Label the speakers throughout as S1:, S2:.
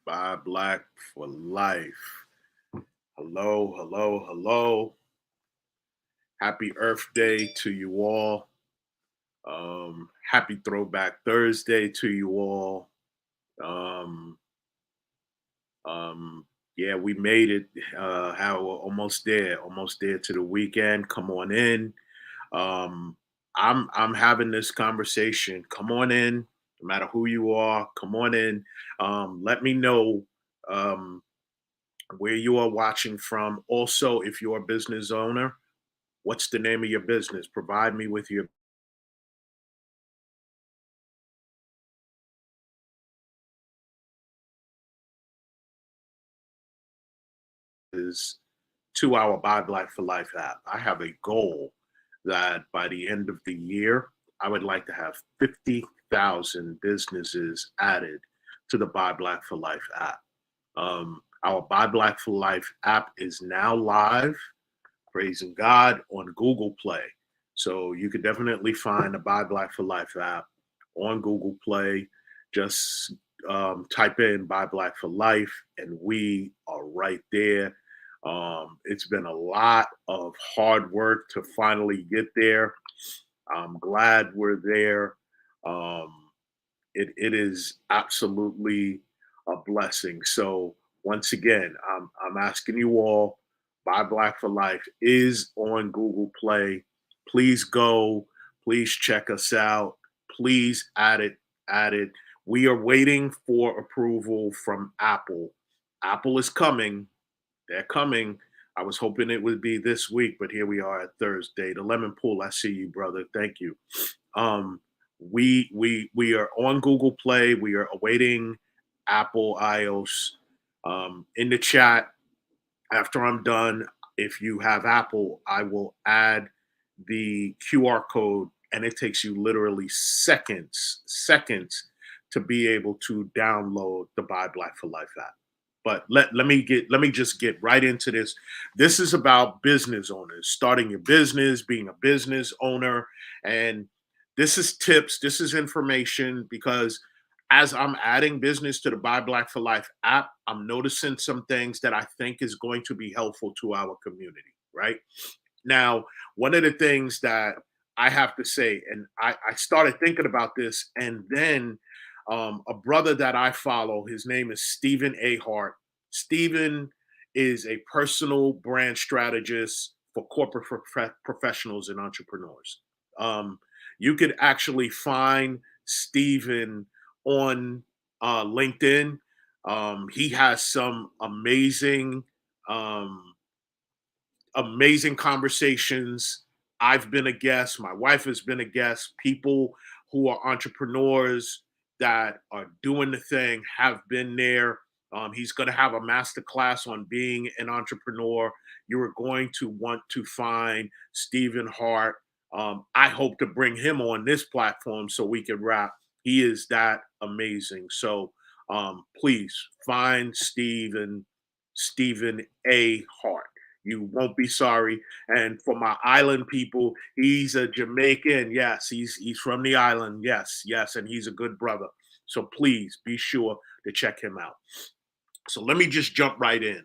S1: Buy Black for Life. Hello, hello, hello. Happy Earth Day to you all. Happy Throwback Thursday to you all. Um, yeah, we made it. How we're almost there to the weekend. Come on in. Um, I'm having this conversation. Come on in, no matter who you are. Come on in. Let me know. Um, where you are watching from. Also, if you're a business owner, what's the name of your business? Provide me with your is to our Buy Black for Life app. I have a goal that by the end of the year, I would like to have 50,000 businesses added to the Buy Black for Life app. Our Buy Black for Life app is now live, praising God, on Google Play. So you could definitely find the Buy Black for Life app on Google Play. Just type in Buy Black for Life, and we are right there. It's been a lot of hard work to finally get there. I'm glad we're there. Um, it is absolutely a blessing. So once again, I'm asking you all, Buy Black for Life is on Google Play. Please go. Please check us out. Please add it. We are waiting for approval from Apple. Apple is coming. They're coming. I was hoping it would be this week, but here we are at Thursday. The Lemon Pool, I see you, brother. Thank you. Um, we are on Google Play. We are awaiting Apple iOS. In the chat, after I'm done, if you have Apple, I will add the QR code, and it takes you literally seconds to be able to download the Buy Black for Life app. But let me just get right into this. This is about business owners, starting your business, being a business owner, and this is tips, this is information because as I'm adding business to the Buy Black for Life app, I'm noticing some things that I think is going to be helpful to our community, right? Now, one of the things that I have to say, and I started thinking about this, and then a brother that I follow, his name is Stephen A. Hart. Stephen is a personal brand strategist for corporate professionals and entrepreneurs. Um, you could actually find Stephen on LinkedIn. He has some um, amazing conversations. I've been a guest. My wife has been a guest. People who are entrepreneurs that are doing the thing have been there. He's going to have a master class on being an entrepreneur. You are going to want to find Stephen Hart. I hope to bring him on this platform so we can rap. He is that amazing. So please find Stephen A. Hart. You won't be sorry. And for my island people, he's a Jamaican. Yes, he's from the island. Yes, yes, and he's a good brother. So please be sure to check him out. So let me just jump right in.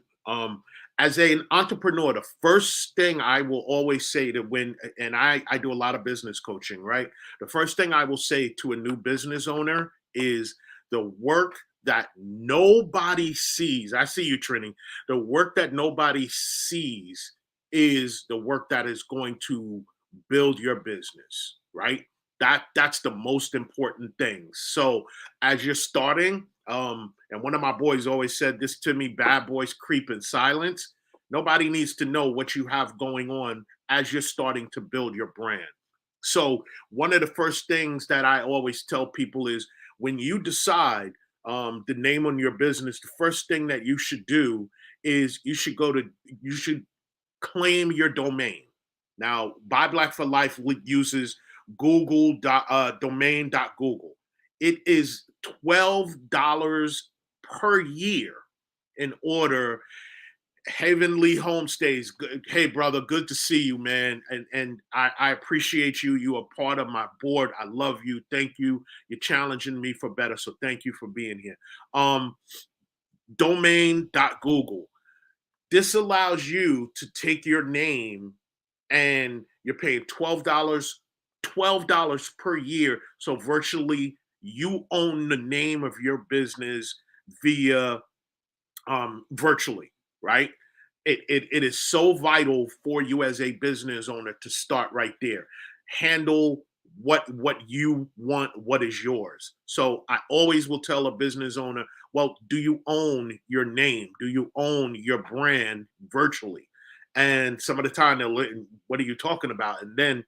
S1: As an entrepreneur, the first thing I will always say to when, and I do a lot of business coaching, right? The first thing I will say to a new business owner is the work that nobody sees. I see you, Trini. The work that nobody sees is the work that is going to build your business, right? That's the most important thing. So as you're starting, and one of my boys always said this to me: bad boys creep in silence. Nobody needs to know what you have going on as you're starting to build your brand. So one of the first things that I always tell people is when you decide the name on your business, the first thing that you should do is you should claim your domain. Now, Buy Black for Life uses domain.google. It is $12 per year in order. Heavenly Homestays. Hey, brother, good to see you, man. And I appreciate you. You are part of my board. I love you. Thank you. You're challenging me for better. So thank you for being here. Um, domain.google. This allows you to take your name and you're paying $12 per year. So virtually you own the name of your business via virtually, right? It is so vital for you as a business owner to start right there. Handle what you want, what is yours. So I always will tell a business owner, well, do you own your name? Do you own your brand virtually? And some of the time they'll, what are you talking about? And then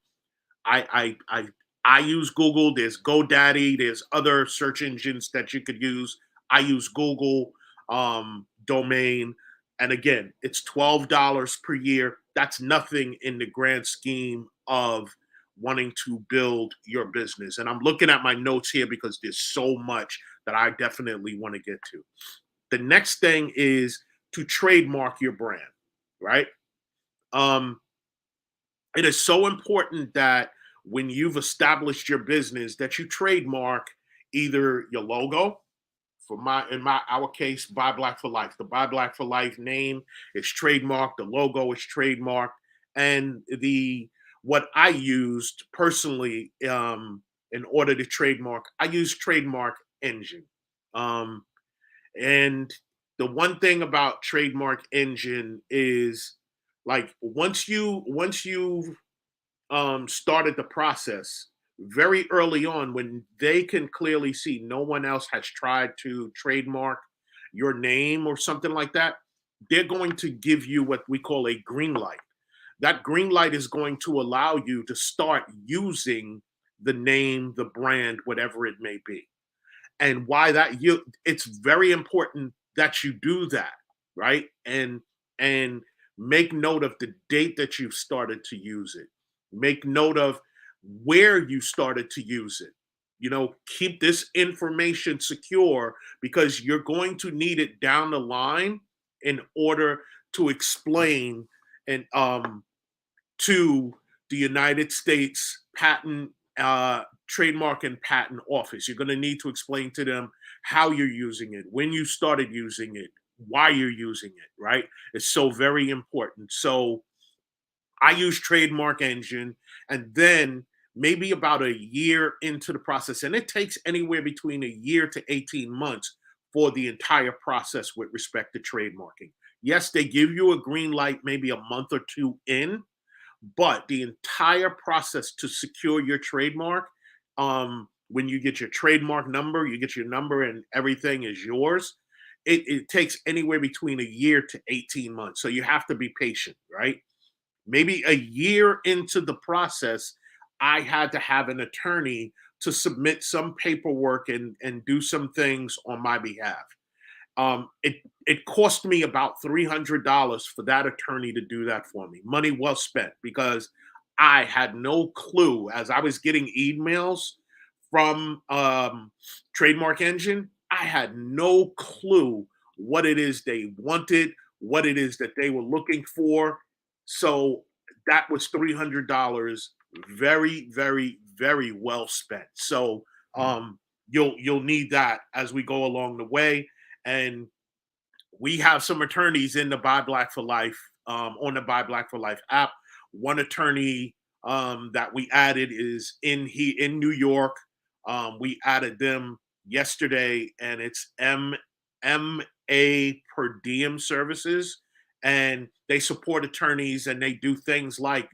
S1: I I I I use Google. There's GoDaddy. There's other search engines that you could use. I use Google domain, and again, it's $12 per year. That's nothing in the grand scheme of wanting to build your business. And I'm looking at my notes here because there's so much that I definitely want to get to. The next thing is to trademark your brand, right? Um, it is so important that when you've established your business that you trademark either your logo, for my in my our case, Buy Black for Life. The Buy Black for Life name is trademarked, the logo is trademarked, and the what I used personally in order to trademark, I use Trademark Engine. Um, and the one thing about Trademark Engine is like once you started the process very early on, when they can clearly see no one else has tried to trademark your name or something like that, they're going to give you what we call a green light. That green light is going to allow you to start using the name, the brand, whatever it may be. And why that you it's very important that you do that, right? And make note of the date that you've started to use it. Make note of where you started to use it. Keep this information secure because you're going to need it down the line in order to explain and to the United States Trademark and Patent Office. You're going to need to explain to them how you're using it, when you started using it, why you're using it, right? It's so very important. So I use Trademark Engine, and then maybe about a year into the process, and it takes anywhere between a year to 18 months for the entire process with respect to trademarking. Yes, they give you a green light maybe a month or two in, but the entire process to secure your trademark, when you get your trademark number, you get your number and everything is yours. It takes anywhere between a year to 18 months. So you have to be patient, right? Maybe a year into the process, I had to have an attorney to submit some paperwork and do some things on my behalf. It cost me about $300 for that attorney to do that for me. Money well spent because I had no clue as I was getting emails from Trademark Engine. I had no clue what it is they wanted, what it is that they were looking for. So that was $300, very, very, very well spent. So you'll need that as we go along the way. And we have some attorneys in the Buy Black for Life on the Buy Black for Life app. One attorney that we added is in New York. We added them yesterday, and it's MA Per Diem Services, and they support attorneys and they do things like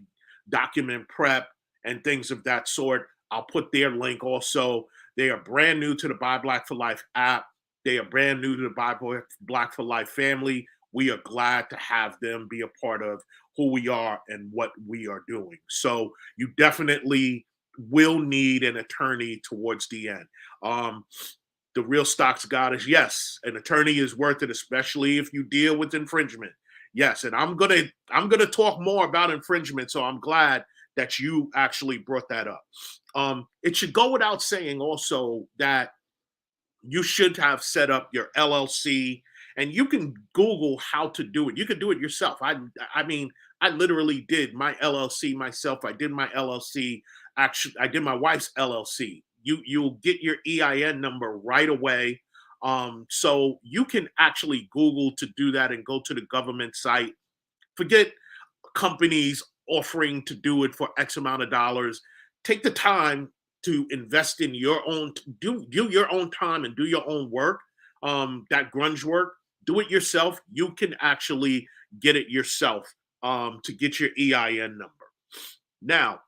S1: document prep and things of that sort. I'll put their link also. They are brand new to the Buy Black for Life app. They are brand new to the Buy Black for Life family. We are glad to have them be a part of who we are and what we are doing. So you definitely will need an attorney towards the end. The real stocks goddess, yes, an attorney is worth it, especially if you deal with infringement. Yes, and I'm gonna talk more about infringement. So I'm glad that you actually brought that up. It should go without saying also that you should have set up your LLC, and you can Google how to do it. You can do it yourself. I mean, I literally did my LLC myself. I did my LLC. Actually, I did my wife's LLC. You'll get your EIN number right away. So you can actually Google to do that and go to the government site. Forget companies offering to do it for X amount of dollars. Take the time to invest in your own, do your own time and do your own work. That grunge work, do it yourself. You can actually get it yourself to get your EIN number. Now,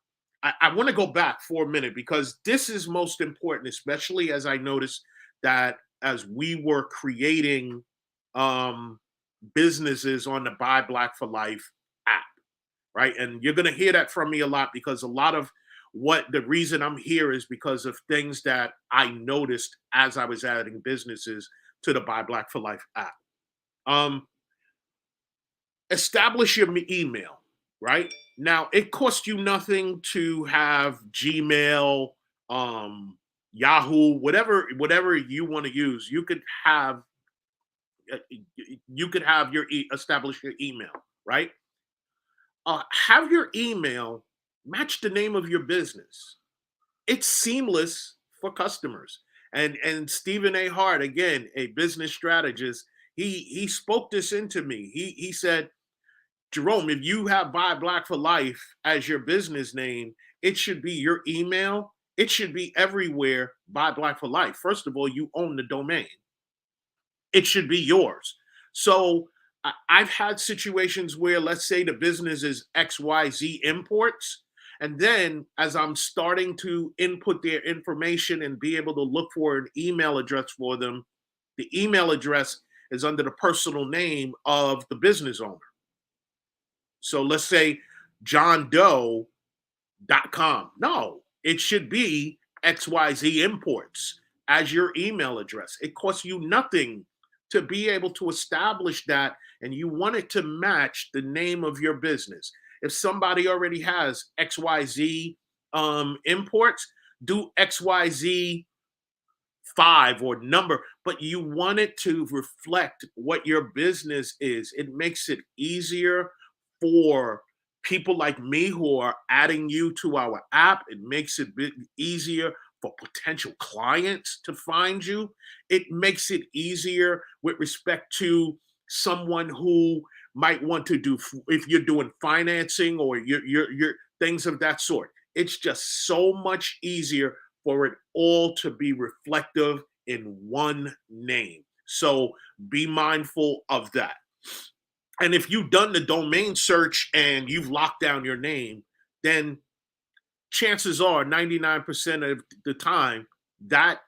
S1: I want to go back for a minute because this is most important, especially as I noticed that as we were creating um, businesses on the Buy Black for Life app, right? And you're going to hear that from me a lot because a lot of what the reason I'm here is because of things that I noticed as I was adding businesses to the Buy Black for Life app. Um, Establish your email, right? Now, it costs you nothing to have Gmail, um, Yahoo, whatever you want to use. Uh, you could have establish your email, right? Have your email match the name of your business. It's seamless for customers. And Stephen A. Hart, again, a business strategist, he spoke this into me. He said, Jerome, if you have Buy Black for Life as your business name, it should be your email. It should be everywhere Buy Black for Life. First of all, you own the domain. It should be yours. So I've had situations where, let's say, the business is XYZ Imports. And then as I'm starting to input their information and be able to look for an email address for them, the email address is under the personal name of the business owner. So let's say johndoe.com. No, it should be XYZ Imports as your email address. It costs you nothing to be able to establish that, and you want it to match the name of your business. If somebody already has XYZ Imports, do XYZ 5 or number, but you want it to reflect what your business is. It makes it easier for people like me who are adding you to our app. It makes it easier for potential clients to find you. It makes it easier with respect to someone who might want to do, if you're doing financing or your things of that sort. It's just so much easier for it all to be reflective in one name. So be mindful of that. And if you've done the domain search and you've locked down your name, then chances are 99% of the time that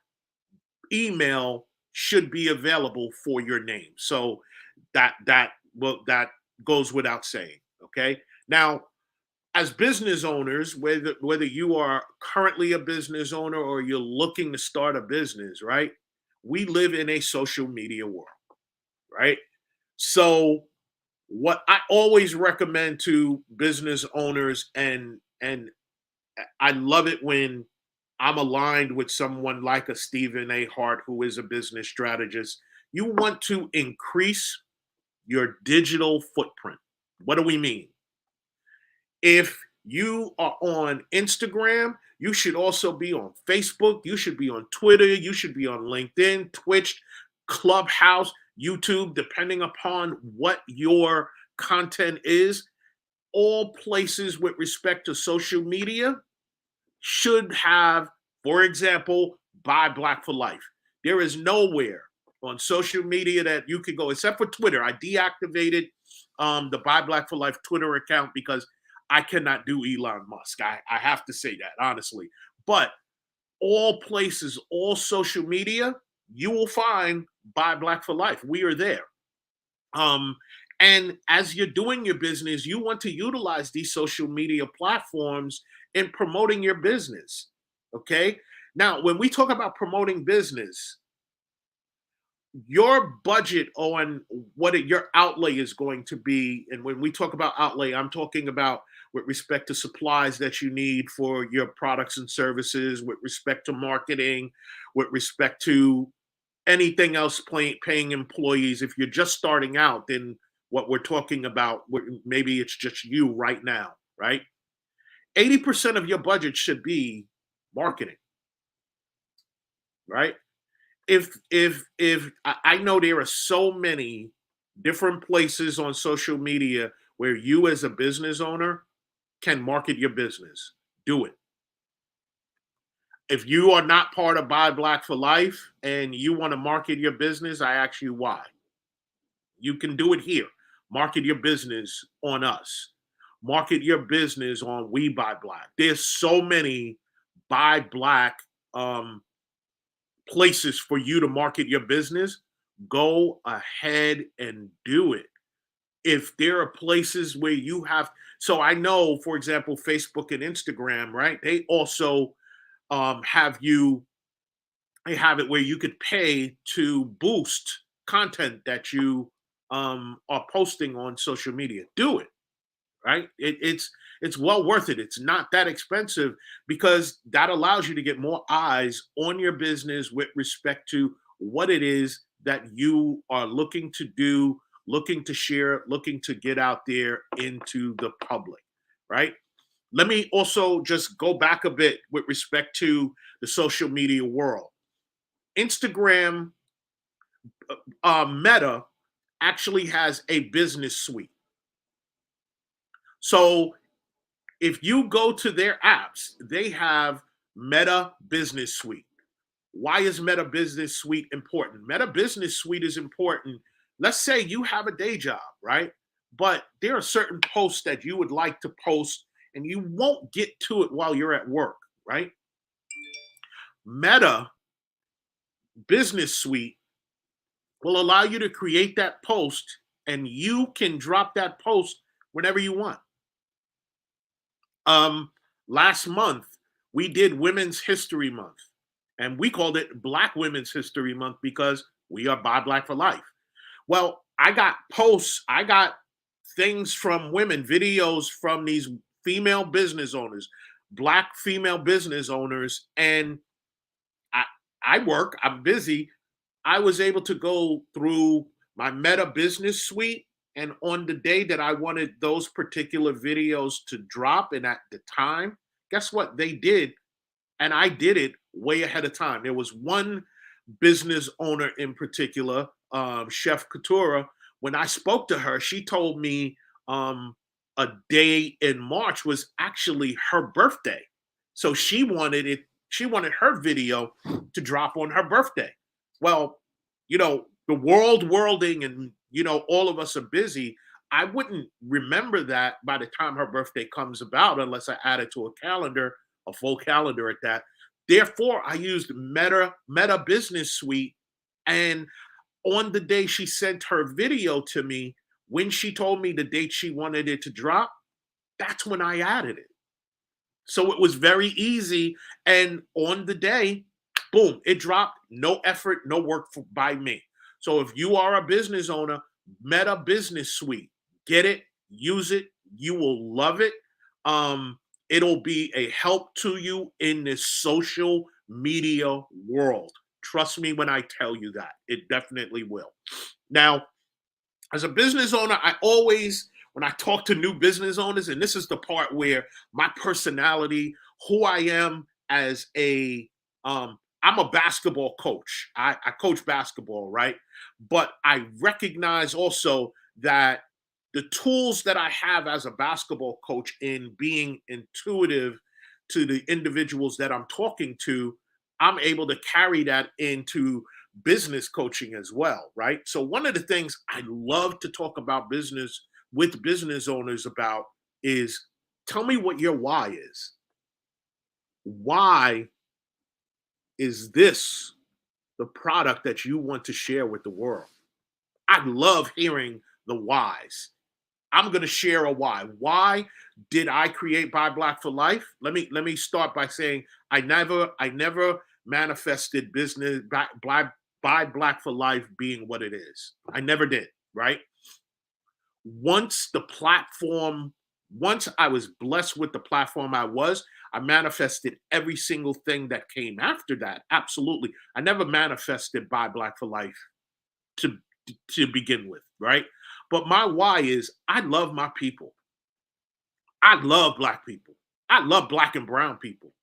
S1: email should be available for your name. So that goes without saying. Okay. Now, as business owners, whether you are currently a business owner or you're looking to start a business, right? We live in a social media world, right? So what I always recommend to business owners, and I love it when I'm aligned with someone like a Stephen A. Hart, who is a business strategist. You want to increase your digital footprint. What do we mean? If you are on Instagram, you should also be on Facebook. You should be on Twitter. You should be on LinkedIn, Twitch, Clubhouse, YouTube, depending upon what your content is. All places with respect to social media should have, for example, Buy Black for Life. There is nowhere on social media that you could go, except for Twitter. I deactivated the Buy Black for Life Twitter account because I cannot do Elon Musk. I have to say that honestly. But all places, all social media, you will find Buy Black for Life. We are there. Um, and as you're doing your business, you want to utilize these social media platforms in promoting your business. Okay. Now, when we talk about promoting business, your budget on your outlay is going to be, and when we talk about outlay, I'm talking about with respect to supplies that you need for your products and services, with respect to marketing, with respect to anything else, paying employees. If you're just starting out, then what we're talking about, maybe it's just you right now, right? 80% of your budget should be marketing, right? If I know there are so many different places on social media where you as a business owner can market your business. Do it. If you are not part of Buy Black for Life and you want to market your business, I ask you why. You can do it here. Market your business on us. Market your business on We Buy Black. There's so many Buy Black um, places for you to market your business. Go ahead and do it. If there are places where you have, so I know, for example, Facebook and Instagram, right? They also have you, they have it where you could pay to boost content that you are posting on social media. Do it, right? It's well worth it. It's not that expensive because that allows you to get more eyes on your business with respect to what it is that you are looking to do, looking to share, looking to get out there into the public, right? Let me also just go back a bit with respect to the social media world. Instagram, Meta actually has a business suite. So if you go to their apps, they have Meta Business Suite. Why is Meta Business Suite important? Meta Business Suite is important. Let's say you have a day job, right? But there are certain posts that you would like to post and you won't get to it while you're at work, right? Meta Business Suite will allow you to create that post and you can drop that post whenever you want. Um, Last month we did Women's History Month, and we called it Black Women's History Month because we are Buy Black for Life. Well, I got posts, I got things from women, videos from these female business owners, Black female business owners, and I I work, I'm busy. I was able to go through my Meta Business Suite. And on the day that I wanted those particular videos to drop, and at the time, guess what? They did. And I did it way ahead of time. There was one business owner in particular, Chef Couture. When I spoke to her, she told me a day in March was actually her birthday. So she wanted her video to drop on her birthday. Well, the worlding and all of us are busy. I wouldn't remember that by the time her birthday comes about unless I add it to a calendar, a full calendar at that. Therefore, I used Meta Business Suite, and on the day she sent her video to me, when she told me the date she wanted it to drop, that's when I added it. So it was very easy. And on the day, boom, it dropped. No effort, no work by me. So if you are a business owner, Meta Business Suite, get it, use it. You will love it. It'll be a help to you in this social media world. Trust me when I tell you that. It definitely will. Now, as a business owner, I always, when I talk to new business owners, and this is the part where my personality, who I am as I'm a basketball coach. I coach basketball, right? But I recognize also that the tools that I have as a basketball coach in being intuitive to the individuals that I'm talking to, I'm able to carry that into business coaching as well, right? So one of the things I love to talk about business with business owners about is, tell me what your why is. Why is this the product that you want to share with the world? I love hearing the whys. I'm going to share a why. Why did I create Buy Black for Life? Let me start by saying I never manifested business Buy Black for Life being what it is. I never did, right? Once the platform, once I was blessed with the platform I manifested every single thing that came after that. Absolutely. I never manifested Buy Black for Life to to begin with, right? But my why is I love my people. I love Black people. I love Black and brown people,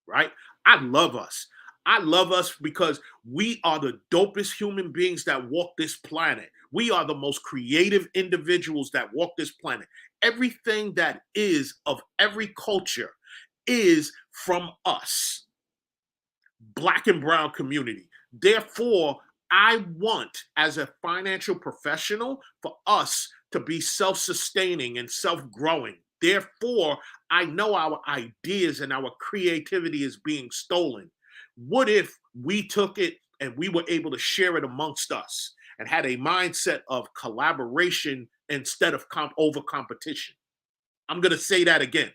S1: right? I love us. I love us because we are the dopest human beings that walk this planet. We are the most creative individuals that walk this planet. Everything that is of every culture is from us, Black and brown community. Therefore, I want, as a financial professional, for us to be self sustaining and self growing. Therefore, I know our ideas and our creativity is being stolen. What if we took it and we were able to share it amongst us and had a mindset of collaboration instead of over competition? I'm going to say that again,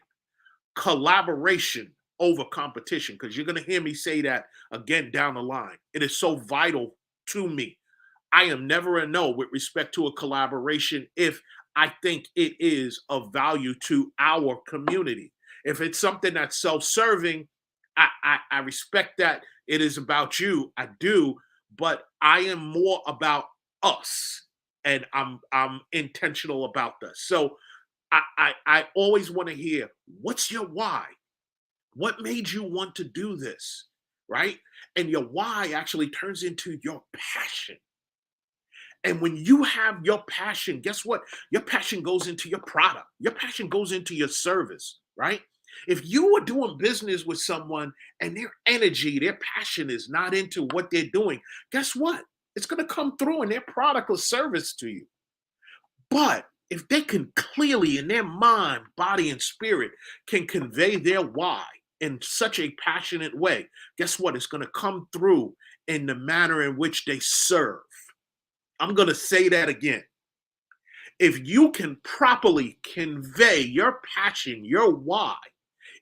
S1: collaboration over competition, because you're going to hear me say that again down the line. It is so vital to me. I am never a no with respect to a collaboration if I think it is of value to our community. If it's something that's self-serving, I respect that it is about you. I do, but I am more about us, and I'm intentional about this. So I always want to hear, what's your why? What made you want to do this? Right? And your why actually turns into your passion. And when you have your passion, guess what? Your passion goes into your product. Your passion goes into your service, right? If you are doing business with someone and their energy, their passion is not into what they're doing, guess what? It's going to come through in their product or service to you. But if they can clearly, in their mind, body, and spirit, can convey their why in such a passionate way, guess what? It's going to come through in the manner in which they serve. I'm going to say that again. If you can properly convey your passion, your why,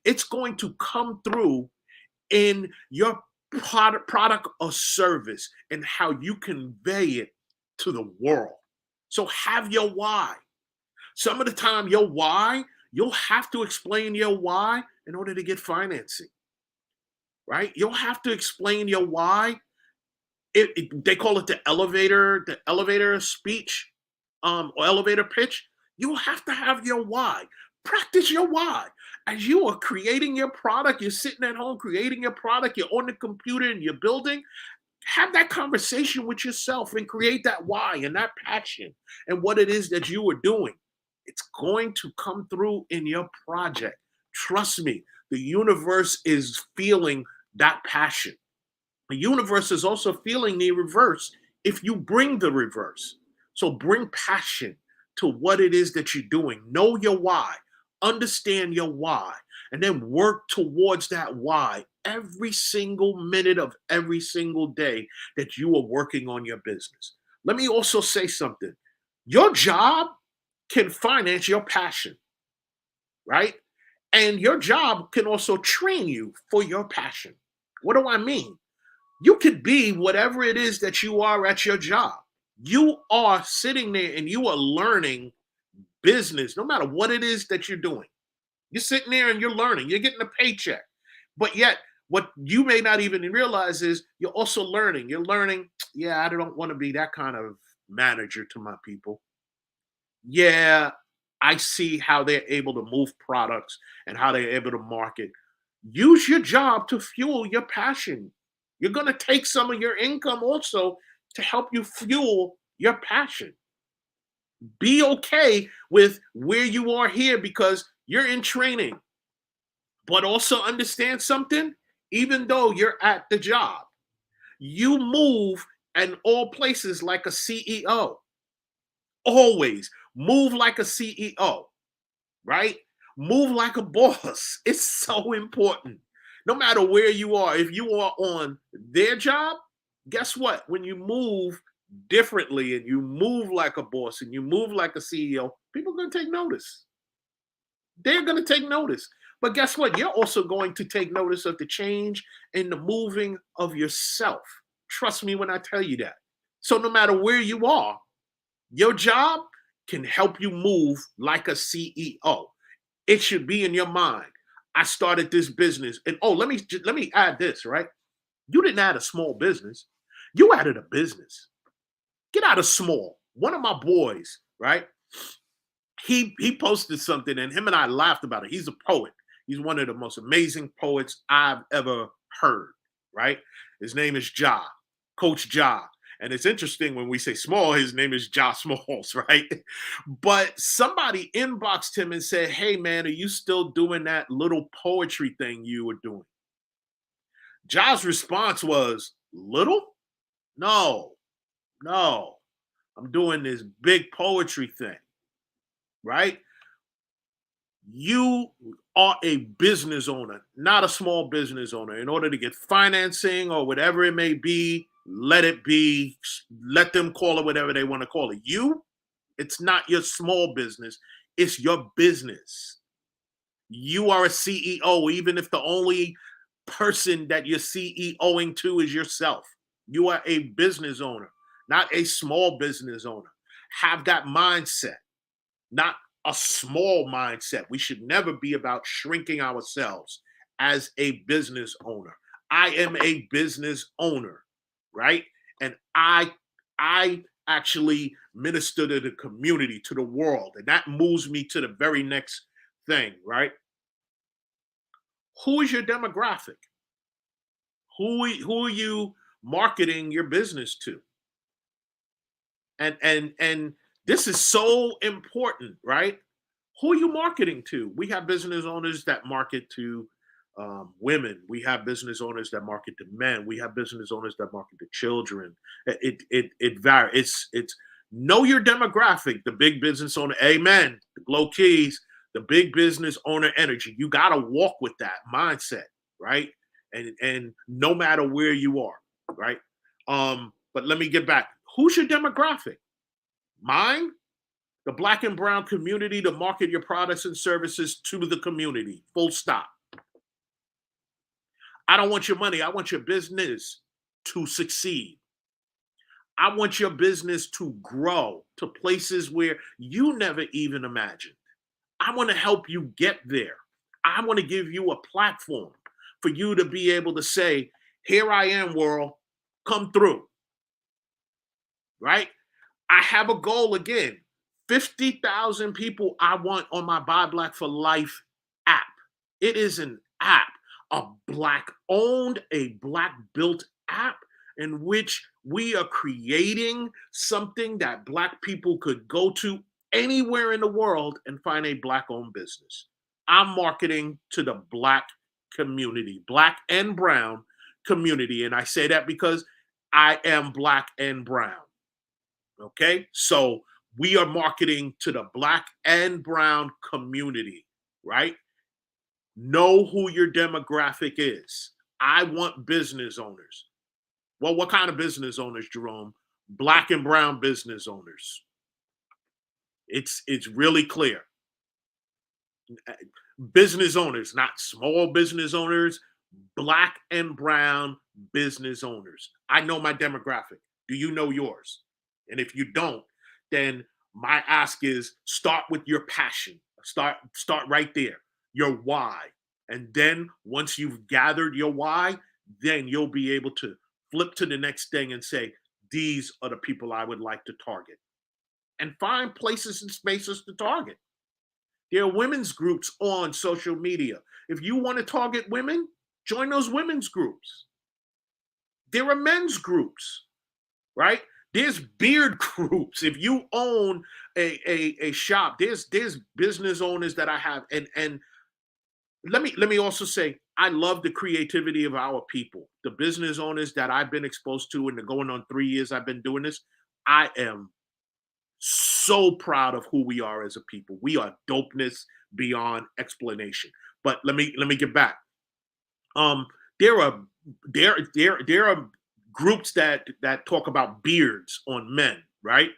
S1: it's going to come through in your product or service and how you convey it to the world. So have your why. Some of the time, your why, you'll have to explain your why in order to get financing, right? You'll have to explain your why. They call it the elevator speech, or elevator pitch. You'll have to have your why. Practice your why. As you are creating your product, you're sitting at home creating your product, you're on the computer and you're building, have that conversation with yourself and create that why and that passion and what it is that you are doing. It's going to come through in your project. Trust me, the universe is feeling that passion. The universe is also feeling the reverse if you bring the reverse. So bring passion to what it is that you're doing. Know your why, understand your why, and then work towards that why every single minute of every single day that you are working on your business. Let me also say something. Your job can finance your passion, right? And your job can also train you for your passion. What do I mean? You could be whatever it is that you are at your job. You are sitting there and you are learning business, no matter what it is that you're doing. You're sitting there and you're learning, you're getting a paycheck. But yet, what you may not even realize is you're also learning. You're learning, yeah, I don't want to be that kind of manager to my people. Yeah, I see how they're able to move products and how they're able to market. Use your job to fuel your passion. You're going to take some of your income also to help you fuel your passion. Be okay with where you are here because you're in training, but also understand something. Even though you're at the job, you move in all places like a CEO. Always move like a CEO, right? Move like a boss. It's so important. No matter where you are, if you are on their job, guess what? When you move differently and you move like a boss and you move like a CEO, people are going to take notice. They're going to take notice. But guess what? You're also going to take notice of the change in the moving of yourself. Trust me when I tell you that. So no matter where you are, your job can help you move like a CEO. It should be in your mind. I started this business, and oh, let me add this, right? You didn't add a small business. You added a business. Get out of small. One of my boys, right? He posted something, and him and I laughed about it. He's a poet. He's one of the most amazing poets I've ever heard. right? His name is Ja, Coach Ja. And it's interesting when we say small, his name is Ja Smalls, right? But somebody inboxed him and said, "Hey, man, are you still doing that little poetry thing you were doing?" Ja's response was, "Little? No, no. I'm doing this big poetry thing, right? You are a business owner, not a small business owner. In order to get financing or whatever it may be, let it be. Let them call it whatever they want to call it. You, it's not your small business, it's your business. You are a CEO, even if the only person that you're CEOing to is yourself. You are a business owner, not a small business owner. Have that mindset, not a small mindset. We should never be about shrinking ourselves as a business owner. I am a business owner, right? And I actually minister to the community, to the world, and that moves me to the very next thing, right? Who is your demographic? Who are you marketing your business to? And this is so important, right? Who are you marketing to? We have business owners that market to women. We have business owners that market to men. We have business owners that market to children. It varies. It's know your demographic. The big business owner, amen. The Glow Keys, the big business owner energy. You got to walk with that mindset, right? And no matter where you are, right? But let me get back. Who's your demographic? Mine, the black and brown community, to market your products and services to the community. Full stop. I don't want your money. I want your business to succeed. I want your business to grow to places where you never even imagined. I want to help you get there. I want to give you a platform for you to be able to say, "Here I am, world, come through," right? I have a goal again. 50,000 people I want on my Buy Black for Life app. It is an app, a black owned, a black built app in which we are creating something that black people could go to anywhere in the world and find a black owned business. I'm marketing to the black community, black and brown community. And I say that because I am black and brown. Okay. So we are marketing to the black and brown community, right? Know who your demographic is. I want business owners. Well, what kind of business owners, Jerome? Black and brown business owners. It's really clear. Business owners, not small business owners, black and brown business owners. I know my demographic. Do you know yours? And if you don't, then my ask is start with your passion. Start right there. Your why. And then once you've gathered your why, then you'll be able to flip to the next thing and say, these are the people I would like to target. And find places and spaces to target. There are women's groups on social media. If you want to target women, join those women's groups. There are men's groups, right? There's beard groups. If you own a shop, there's business owners that I have. And let me also say, I love the creativity of our people, the business owners that I've been exposed to in the going on 3 years I've been doing this. I am so proud of who we are as a people. We are dopeness beyond explanation. But let me get back. Um, there are there are groups that talk about beards on men, right?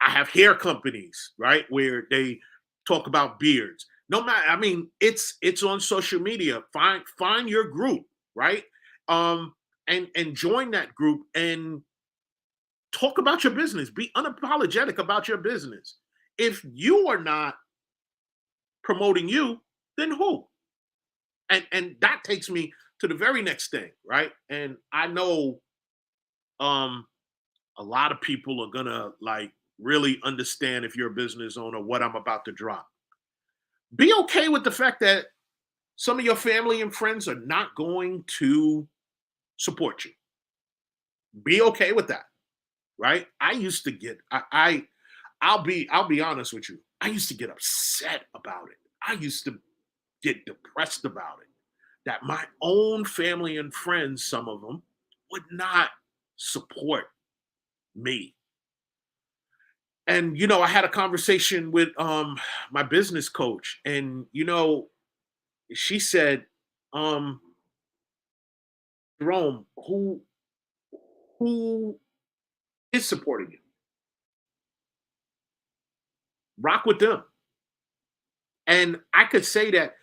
S1: I have hair companies, right, where they talk about beards. No matter, I mean, it's on social media. Find your group, right? Um, and join that group and talk about your business. Be unapologetic about your business. If you are not promoting you, then who? And that takes me to the very next thing, right? And I know um a lot of people are gonna like really understand if you're a business owner what I'm about to drop. Be okay with the fact that some of your family and friends are not going to support you. Be okay with that, right? I used to get I'll be honest with you. I used to get upset about it. I used to get depressed about it. That my own family and friends, some of them, would not support me. And I had a conversation with my business coach, and she said, um, Jerome, who is supporting you? Rock with them. And I could say that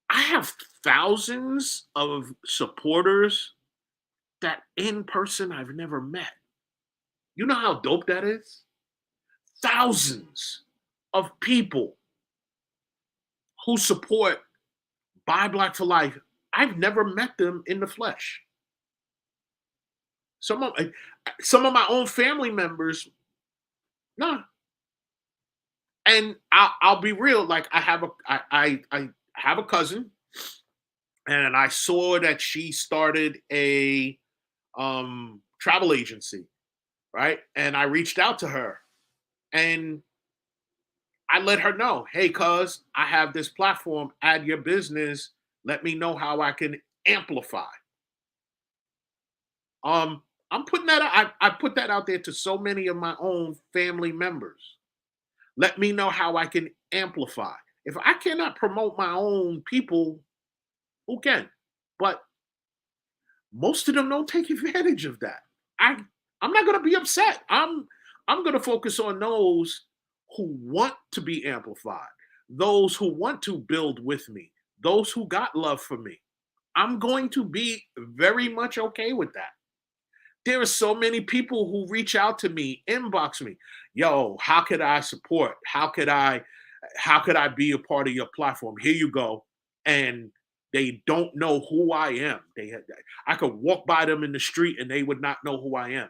S1: I have thousands of supporters that in person I've never met. You know how dope that is? Thousands of people who support Buy Black for Life. I've never met them in the flesh. Some of some of my own family members, no. And I'll be real. Like I have a cousin, and I saw that she started a travel agency, right? And I reached out to her, and I let her know, hey, cuz, I have this platform, add your business. Let me know how I can amplify. Um, I'm putting that out, I put that out there to so many of my own family members. Let me know how I can amplify. If I cannot promote my own people, who can? But most of them don't take advantage of that. I I'm not gonna be upset. I'm gonna focus on those who want to be amplified, those who want to build with me, those who got love for me. I'm going to be very much okay with that. There are so many people who reach out to me, inbox me, yo, how could I support? How could I be a part of your platform? Here you go. And they don't know who I am. I could walk by them in the street and they would not know who I am.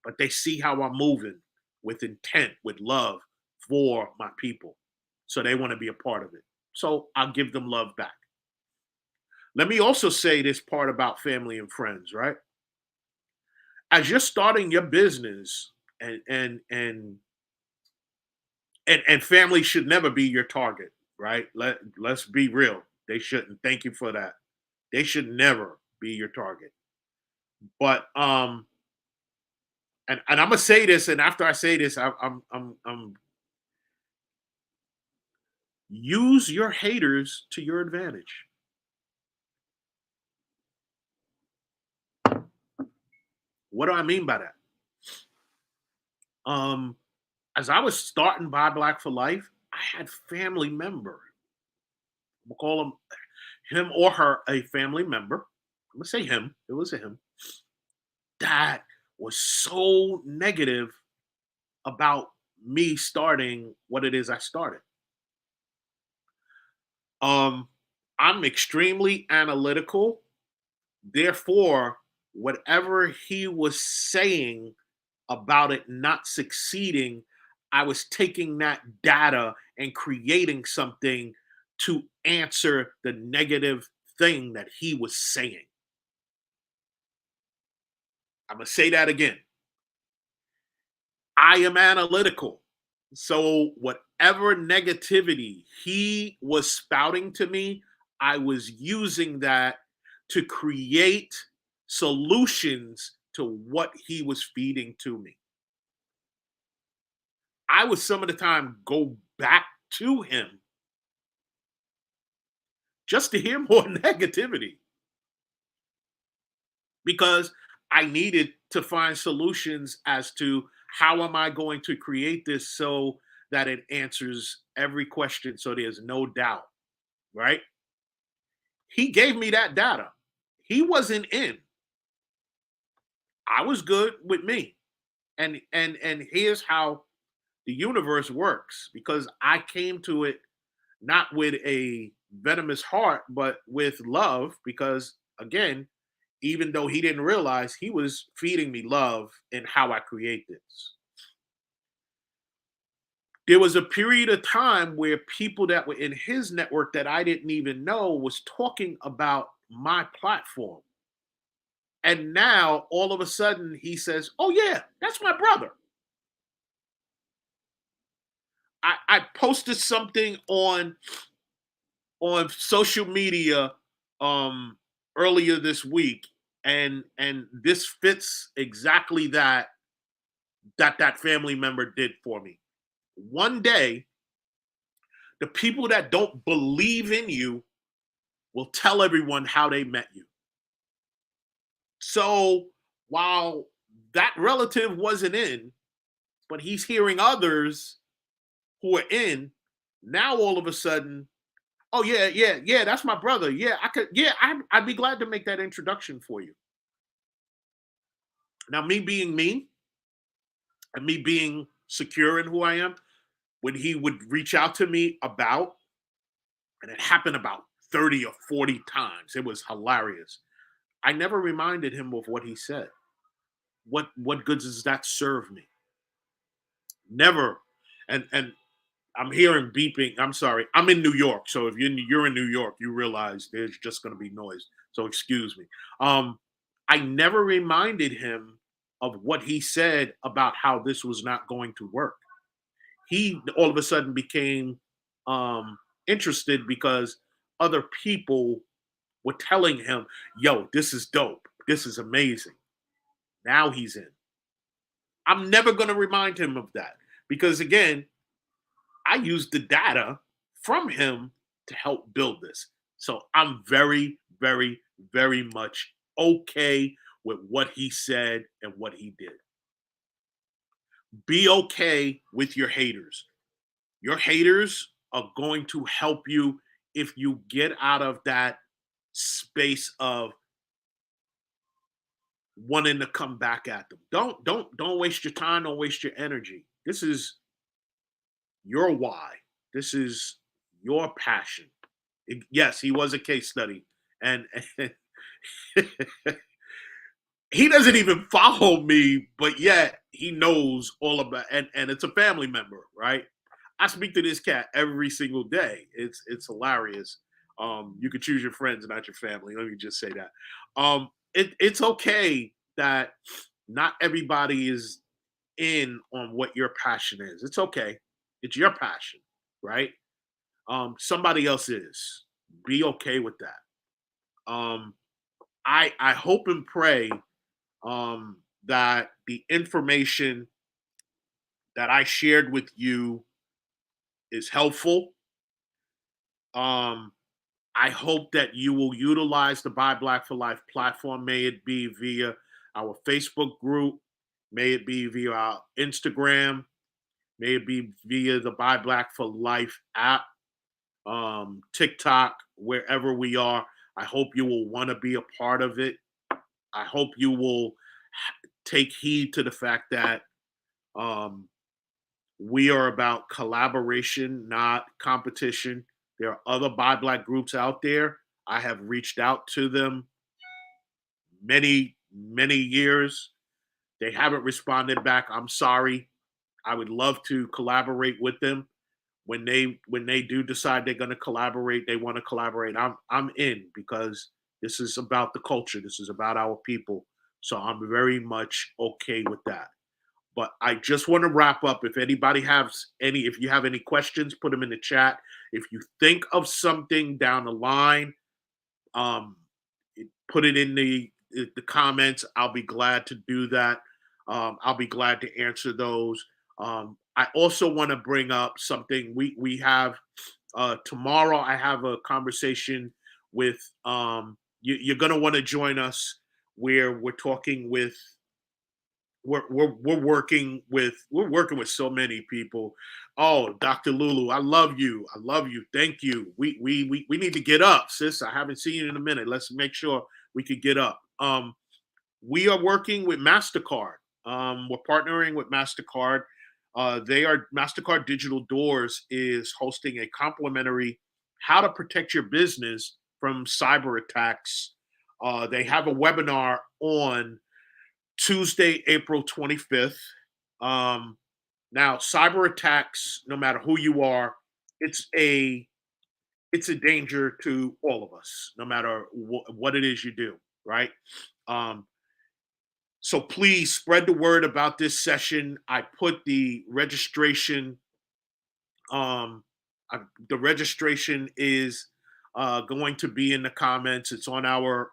S1: But they see how I'm moving with intent, with love for my people. So they want to be a part of it. So I'll give them love back. Let me also say this part about family and friends, right? As you're starting your business, and family should never be your target, right? Let's be real. They shouldn't. Thank you for that. They should never be your target. But and I'm gonna say this, and after I say this, I'm use your haters to your advantage. What do I mean by that? Um, as I was starting Buy Black for Life, I had family member. We'll call him or her a family member. I'm gonna say him. It was a him that was so negative about me starting what it is I started. Um, I'm extremely analytical. Therefore, whatever he was saying about it not succeeding, I was taking that data and creating something to answer the negative thing that he was saying. I'm going to say that again. I am analytical. So, whatever negativity he was spouting to me, I was using that to create solutions to what he was feeding to me. I would some of the time go back to him just to hear more negativity because I needed to find solutions as to how am I going to create this so that it answers every question so there's no doubt, right? He gave me that data. He wasn't in. I was good with me. And here's how the universe works because I came to it not with a venomous heart, but with love. Because again, even though he didn't realize, he was feeding me love in how I create this. There was a period of time where people that were in his network that I didn't even know was talking about my platform. And now all of a sudden he says, "Oh yeah, that's my brother." I posted something on social media um earlier this week, and this fits exactly that family member did for me. One day, the people that don't believe in you will tell everyone how they met you. So while that relative wasn't in, but he's hearing others who are in, now all of a sudden, oh yeah, yeah, yeah, that's my brother. Yeah, I could, yeah, I'd be glad to make that introduction for you. Now, me being me and me being secure in who I am, when he would reach out to me about, and it happened about 30 or 40 times, it was hilarious. I never reminded him of what he said. What goods does that serve me? Never. And I'm hearing beeping. I'm sorry. I'm in New York, so if you're in New York, you realize there's just going to be noise. So excuse me. Um, I never reminded him of what he said about how this was not going to work. He all of a sudden became interested because other people were telling him, "Yo, this is dope. This is amazing." Now he's in. I'm never going to remind him of that because again, I used the data from him to help build this. So I'm very, very, very much okay with what he said and what he did. Be okay with your haters. Your haters are going to help you if you get out of that space of wanting to come back at them. Don't waste your time, don't waste your energy. This is your why. This is your passion. Yes, he was a case study, and he doesn't even follow me, but yet he knows all about. And it's a family member, right? I speak to this cat every single day. It's hilarious. You can choose your friends, not your family. Let me just say that. It's okay that not everybody is in on what your passion is. It's okay. It's your passion, right? Somebody else is. Be okay with that. I hope and pray that the information that I shared with you is helpful. Um, I hope that you will utilize the Buy Black for Life platform. May it be via our Facebook group, may it be via our Instagram, may it be via the Buy Black for Life app, TikTok, wherever we are. I hope you will want to be a part of it. I hope you will take heed to the fact that um, we are about collaboration, not competition. There are other Buy Black groups out there. I have reached out to them many, many years. They haven't responded back. I'm sorry. I would love to collaborate with them. When they do decide they're going to collaborate, they want to collaborate. I'm in because this is about the culture. This is about our people. So I'm very much okay with that. But I just want to wrap up. If you have any questions, put them in the chat. If you think of something down the line, um, put it in the comments. I'll be glad to do that. I'll be glad to answer those. I also want to bring up something we have tomorrow. I have a conversation with you're going to want to join us where we're talking with we're working with so many people. Oh, Dr. Lulu, I love you. I love you. Thank you. We need to get up, sis. I haven't seen you in a minute. Let's make sure we could get up. We are working with MasterCard. We're partnering with MasterCard. They are MasterCard Digital Doors is hosting a complimentary how to protect your business from cyber attacks. They have a webinar on Tuesday, April 25th. Um, Now, cyber attacks, no matter who you are, it's a it's a danger to all of us, no matter what it is you do, right? So please spread the word about this session. I put the registration. Um, the registration is going to be in the comments. It's on our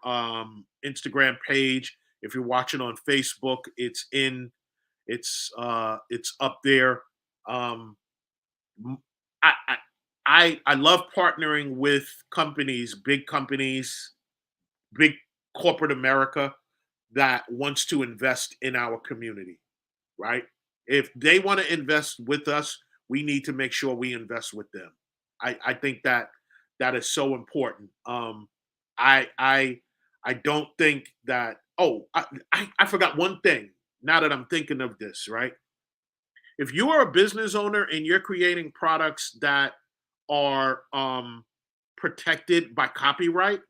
S1: Instagram page. If you're watching on Facebook, it's in. It's up there. Um, I, I I love partnering with companies, big corporate America that wants to invest in our community, right? If they want to invest with us, we need to make sure we invest with them. I think that that is so important. I I I don't think that. Oh, I forgot one thing. Now that I'm thinking of this, right? If you are a business owner and you're creating products that are protected by copyright,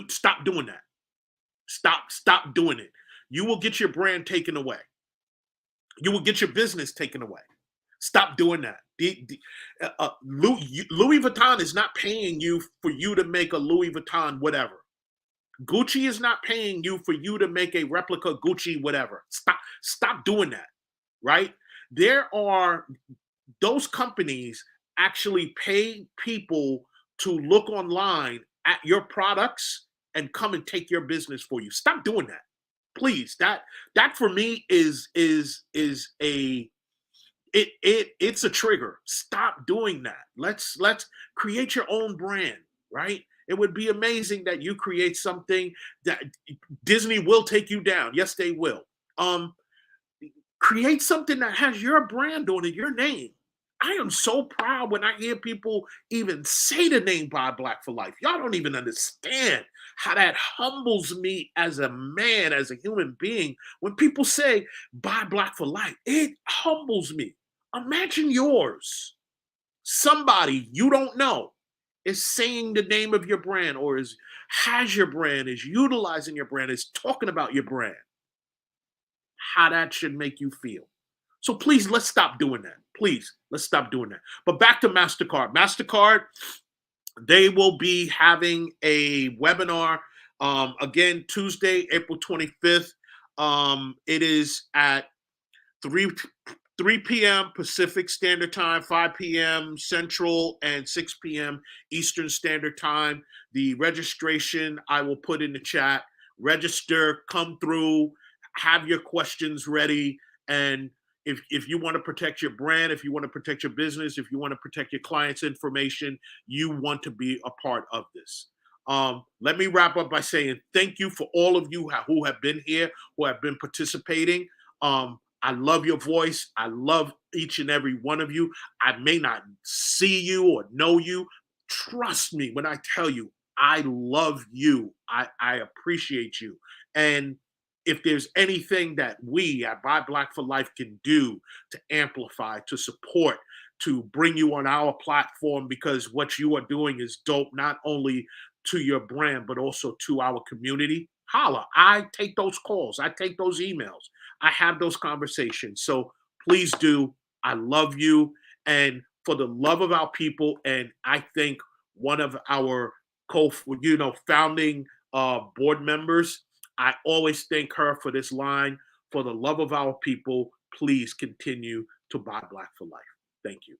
S1: stop doing that. Stop doing it. You will get your brand taken away. You will get your business taken away. Stop doing that. Louis Vuitton is not paying you for you to make a Louis Vuitton whatever. Gucci is not paying you for you to make a replica Gucci whatever. Stop doing that. Right? There are those companies actually pay people to look online at your products and come and take your business for you. Stop doing that. Please. That for me is a it's a trigger. Stop doing that. Let's create your own brand, right? It would be amazing that you create something that Disney will take you down. Yes, they will. Um, Create something that has your brand on it, your name. I am so proud when I hear people even say the name Buy Black for Life. Y'all don't even understand how that humbles me as a man, as a human being. When people say Buy Black for Life, it humbles me. Imagine yours. Somebody you don't know is saying the name of your brand or has your brand, is utilizing your brand, is talking about your brand. How that should make you feel. So please, let's stop doing that. Please, let's stop doing that. But back to MasterCard. MasterCard, they will be having a webinar again Tuesday, April 25th. It is at 3 p.m. Pacific Standard Time, 5 p.m. Central, and 6 p.m. Eastern Standard Time. The registration I will put in the chat. Register, come through, have your questions ready, and if you want to protect your brand, if you want to protect your business, if you want to protect your clients' information, you want to be a part of this. Let me wrap up by saying thank you for all of you who have been here, who have been participating. I love your voice. I love each and every one of you. I may not see you or know you. Trust me when I tell you, I love you. I appreciate you. And if there's anything that we at Buy Black for Life can do to amplify, to support, to bring you on our platform, because what you are doing is dope, not only to your brand, but also to our community, holla. I take those calls. I take those emails. I have those conversations. So please do. I love you. And for the love of our people, and I think one of our founding board members, I always thank her for this line. For the love of our people, please continue to Buy Black for Life. Thank you.